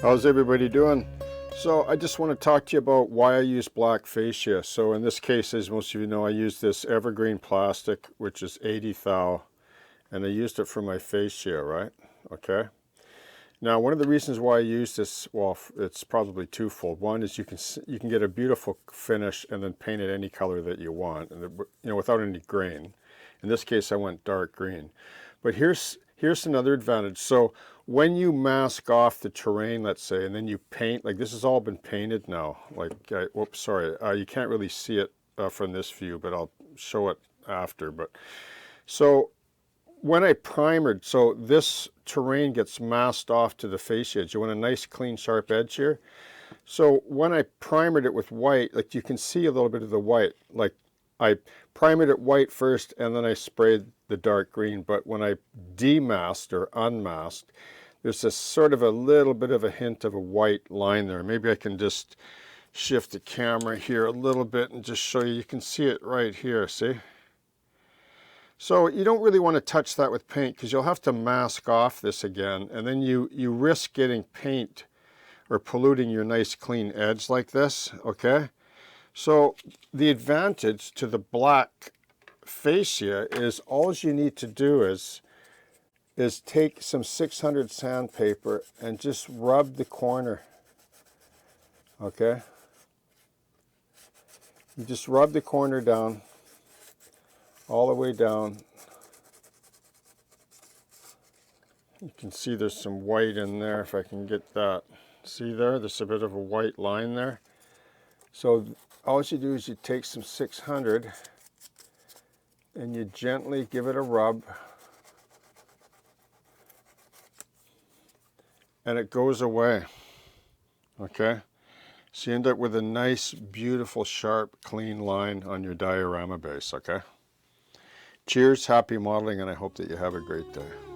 How's everybody doing? So I just want to talk to you about why I use black fascia. So in this case, as most of you know, I use this evergreen plastic, which is 80 thou, and I used it for my fascia, right? Okay. Now, one of the reasons why I use this, well, it's probably twofold. One is you can get a beautiful finish and then paint it any color that you want, and without any grain. In this case, I went dark green. But here's another advantage. So when you mask off the terrain, let's say, and then you paint, like this has all been painted now. Like, whoops, sorry, you can't really see it from this view, but I'll show it after. But so when I primered, so this terrain gets masked off to the fascia edge. You want a nice, clean, sharp edge here. So when I primered it with white, like you can see a little bit of the white. Like I primered it white first, and then I sprayed the dark green. But when I demasked or unmasked, there's a sort of a little bit of a hint of a white line there. Maybe I can just shift the camera here a little bit and just show you. You can see it right here, see? So you don't really want to touch that with paint because you'll have to mask off this again, and then you risk getting paint or polluting your nice clean edge like this, okay? So the advantage to the black fascia is all you need to do is take some 600 sandpaper and just rub the corner, okay? You just rub the corner down, all the way down. You can see there's some white in there if I can get that. See there? There's a bit of a white line there. So all you do is you take some 600 and you gently give it a rub, and it goes away, okay? So you end up with a nice, beautiful, sharp, clean line on your diorama base, okay? Cheers, happy modeling, and I hope that you have a great day.